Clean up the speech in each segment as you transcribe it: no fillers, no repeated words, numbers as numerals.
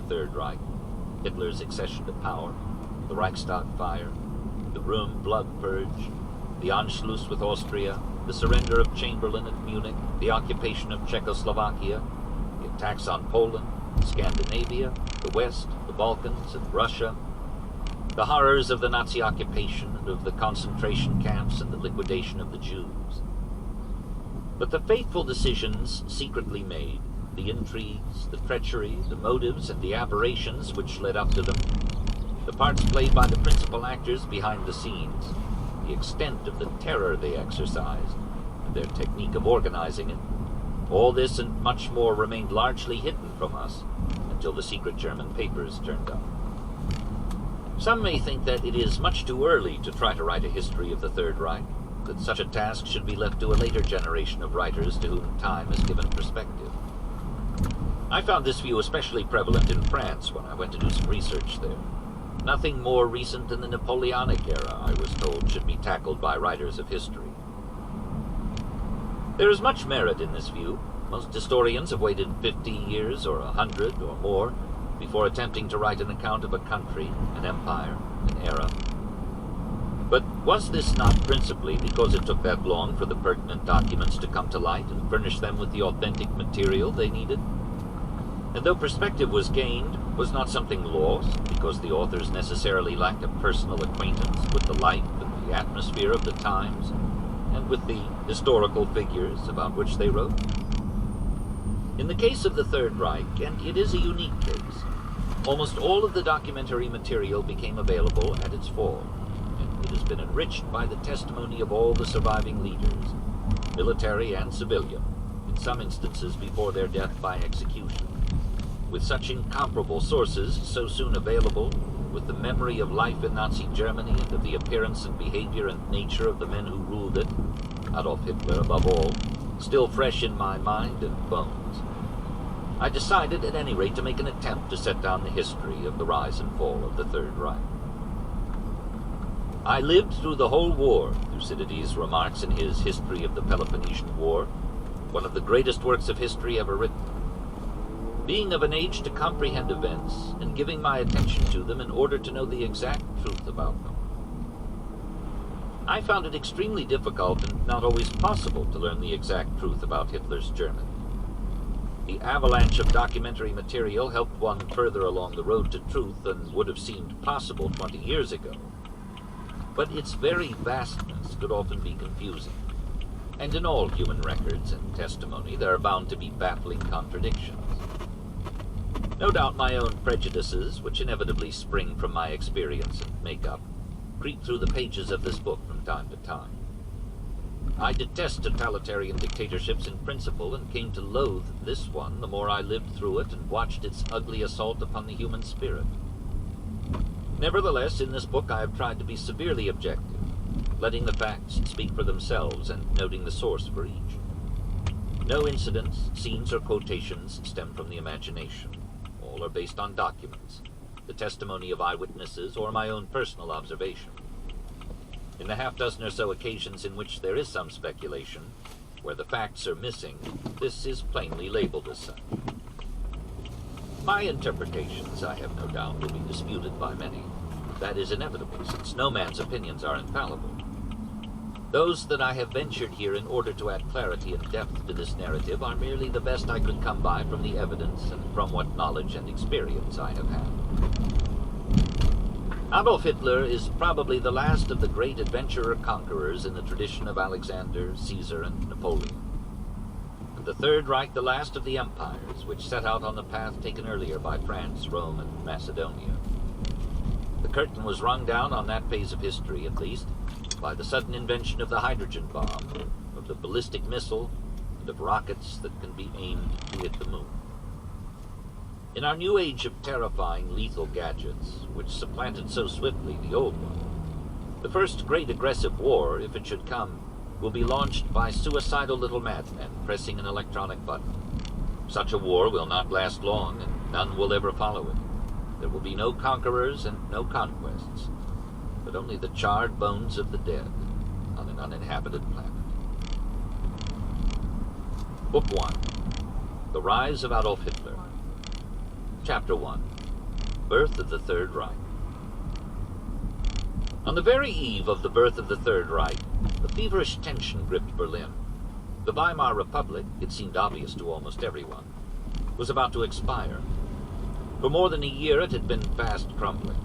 the Third Reich, Hitler's accession to power, the Reichstag fire, the Röhm blood purge, the Anschluss with Austria, the surrender of Chamberlain at Munich, the occupation of Czechoslovakia, the attacks on Poland, Scandinavia, the West, the Balkans, and Russia, the horrors of the Nazi occupation and of the concentration camps and the liquidation of the Jews. But the fateful decisions secretly made, the intrigues, the treachery, the motives, and the aberrations which led up to them, the parts played by the principal actors behind the scenes, the extent of the terror they exercised, and their technique of organizing it, all this and much more remained largely hidden from us until the secret German papers turned up. Some may think that it is much too early to try to write a history of the Third Reich, that such a task should be left to a later generation of writers to whom time has given perspective. I found this view especially prevalent in France when I went to do some research there. Nothing more recent than the Napoleonic era, I was told, should be tackled by writers of history. There is much merit in this view. Most historians have waited 50 years or 100 or more before attempting to write an account of a country, an empire, an era. But was this not principally because it took that long for the pertinent documents to come to light and furnish them with the authentic material they needed? And though perspective was gained, was not something lost because the authors necessarily lacked a personal acquaintance with the life and the atmosphere of the times, and with the historical figures about which they wrote? In the case of the Third Reich, and it is a unique case, almost all of the documentary material became available at its fall, and it has been enriched by the testimony of all the surviving leaders, military and civilian, in some instances before their death by execution. With such incomparable sources so soon available, with the memory of life in Nazi Germany and of the appearance and behavior and nature of the men who ruled it, Adolf Hitler above all, still fresh in my mind and bones, I decided at any rate to make an attempt to set down the history of the rise and fall of the Third Reich. I lived through the whole war, Thucydides remarks in his History of the Peloponnesian War, one of the greatest works of history ever written. Being of an age to comprehend events, and giving my attention to them in order to know the exact truth about them. I found it extremely difficult and not always possible to learn the exact truth about Hitler's Germany. The avalanche of documentary material helped one further along the road to truth than would have seemed possible 20 years ago. But its very vastness could often be confusing. And in all human records and testimony, there are bound to be baffling contradictions. No doubt my own prejudices, which inevitably spring from my experience and makeup, creep through the pages of this book from time to time. I detest totalitarian dictatorships in principle and came to loathe this one the more I lived through it and watched its ugly assault upon the human spirit. Nevertheless, in this book I have tried to be severely objective, letting the facts speak for themselves and noting the source for each. No incidents, scenes, or quotations stem from the imagination. All are based on documents, the testimony of eyewitnesses, or my own personal observation. In the half-dozen or so occasions in which there is some speculation, where the facts are missing, this is plainly labeled as such. My interpretations, I have no doubt, will be disputed by many. That is inevitable, since no man's opinions are infallible. Those that I have ventured here in order to add clarity and depth to this narrative are merely the best I could come by from the evidence and from what knowledge and experience I have had. Adolf Hitler is probably the last of the great adventurer-conquerors in the tradition of Alexander, Caesar, and Napoleon. And the Third Reich the last of the empires which set out on the path taken earlier by France, Rome, and Macedonia. The curtain was rung down on that phase of history, at least, by the sudden invention of the hydrogen bomb, of the ballistic missile, and of rockets that can be aimed to hit the moon. In our new age of terrifying, lethal gadgets, which supplanted so swiftly the old one, the first great aggressive war, if it should come, will be launched by suicidal little madmen pressing an electronic button. Such a war will not last long, and none will ever follow it. There will be no conquerors and no conquests, but only the charred bones of the dead on an uninhabited planet. Book 1. The Rise of Adolf Hitler. Chapter 1. Birth of the Third Reich. On the very eve of the birth of the Third Reich, a feverish tension gripped Berlin. The Weimar Republic, it seemed obvious to almost everyone, was about to expire. For more than a year it had been fast crumbling.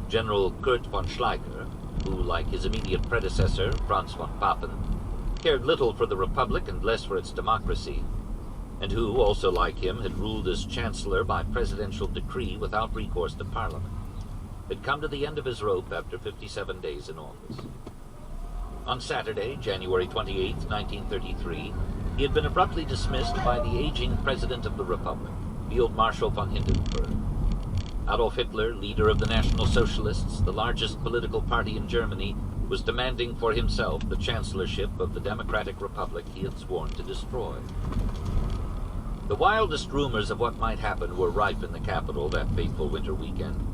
General Kurt von Schleicher, who, like his immediate predecessor, Franz von Papen, cared little for the Republic and less for its democracy, and who, also like him, had ruled as Chancellor by presidential decree without recourse to Parliament, had come to the end of his rope after 57 days in office. On Saturday, January 28, 1933, he had been abruptly dismissed by the aging President of the Republic, Field Marshal von Hindenburg. Adolf Hitler, leader of the National Socialists, the largest political party in Germany, was demanding for himself the chancellorship of the Democratic Republic he had sworn to destroy. The wildest rumors of what might happen were rife in the capital that fateful winter weekend.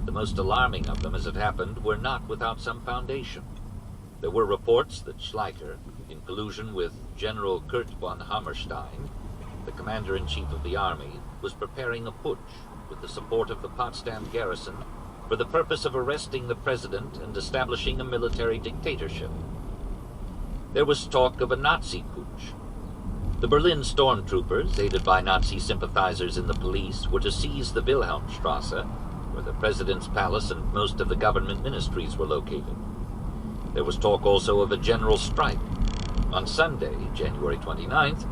The most alarming of them, as it happened, were not without some foundation. There were reports that Schleicher, in collusion with General Kurt von Hammerstein, the commander-in-chief of the army, was preparing a putsch with the support of the Potsdam garrison for the purpose of arresting the president and establishing a military dictatorship. There was talk of a Nazi putsch. The Berlin stormtroopers, aided by Nazi sympathizers in the police, were to seize the Wilhelmstrasse, where the president's palace and most of the government ministries were located. There was talk also of a general strike. On Sunday, January 29th,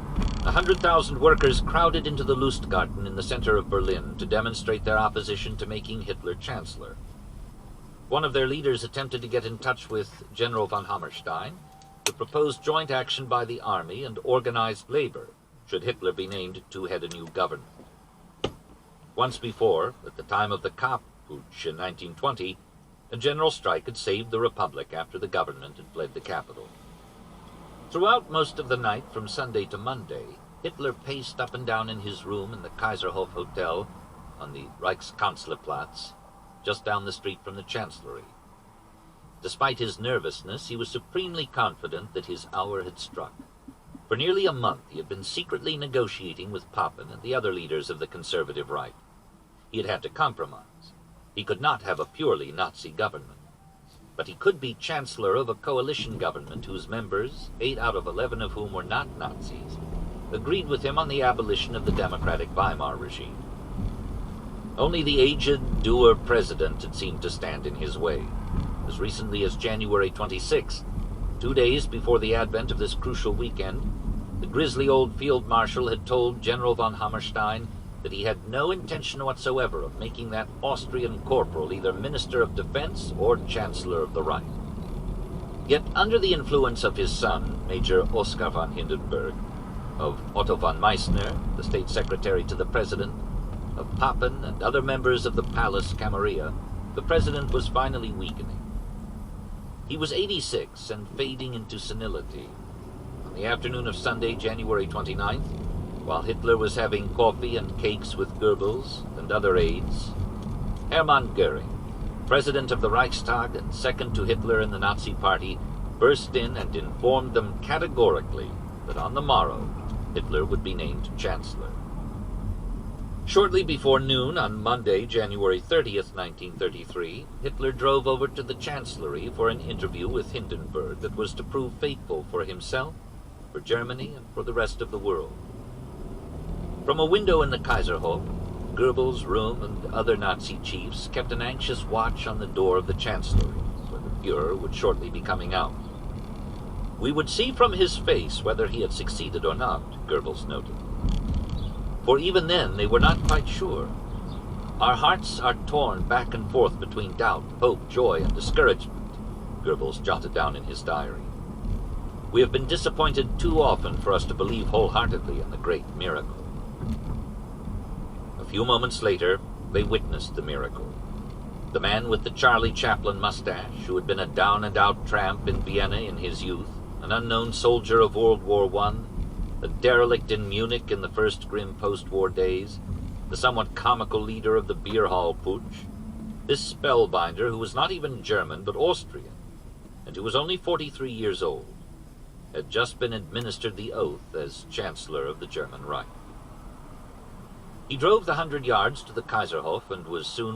100,000 workers crowded into the Lustgarten in the center of Berlin to demonstrate their opposition to making Hitler chancellor. One of their leaders attempted to get in touch with General von Hammerstein to propose joint action by the army and organized labor, should Hitler be named to head a new government. Once before, at the time of the Kapp putsch in 1920, a general strike had saved the Republic after the government had fled the capital. Throughout most of the night, from Sunday to Monday, Hitler paced up and down in his room in the Kaiserhof Hotel on the Reichskanzlerplatz, just down the street from the Chancellery. Despite his nervousness, he was supremely confident that his hour had struck. For nearly a month he had been secretly negotiating with Papen and the other leaders of the conservative right. He had had to compromise. He could not have a purely Nazi government. But he could be chancellor of a coalition government whose members, 8 out of 11 of whom were not Nazis, agreed with him on the abolition of the democratic Weimar regime. Only the aged, dour president had seemed to stand in his way. As recently as January 26, 2 days before the advent of this crucial weekend, the grisly old field marshal had told General von Hammerstein that he had no intention whatsoever of making that Austrian corporal either Minister of Defense or Chancellor of the Reich. Yet under the influence of his son, Major Oskar von Hindenburg, of Otto von Meissner, the State Secretary to the President, of Papen and other members of the Palace Camarilla, the President was finally weakening. He was 86 and fading into senility. On the afternoon of Sunday, January 29th, while Hitler was having coffee and cakes with Goebbels and other aides, Hermann Göring, president of the Reichstag and second to Hitler in the Nazi Party, burst in and informed them categorically that on the morrow Hitler would be named chancellor. Shortly before noon on Monday, January 30th, 1933, Hitler drove over to the Chancellery for an interview with Hindenburg that was to prove faithful for himself, for Germany, and for the rest of the world. From a window in the Kaiserhof, Goebbels' room and other Nazi chiefs kept an anxious watch on the door of the Chancellery, where the Führer would shortly be coming out. We would see from his face whether he had succeeded or not, Goebbels noted. For even then they were not quite sure. Our hearts are torn back and forth between doubt, hope, joy, and discouragement, Goebbels jotted down in his diary. We have been disappointed too often for us to believe wholeheartedly in the great miracle. A few moments later, they witnessed the miracle. The man with the Charlie Chaplin mustache, who had been a down-and-out tramp in Vienna in his youth, an unknown soldier of World War I, a derelict in Munich in the first grim post-war days, the somewhat comical leader of the beer hall putsch, this spellbinder who was not even German but Austrian, and who was only 43 years old, had just been administered the oath as Chancellor of the German Reich. He drove the 100 yards to the Kaiserhof and was soon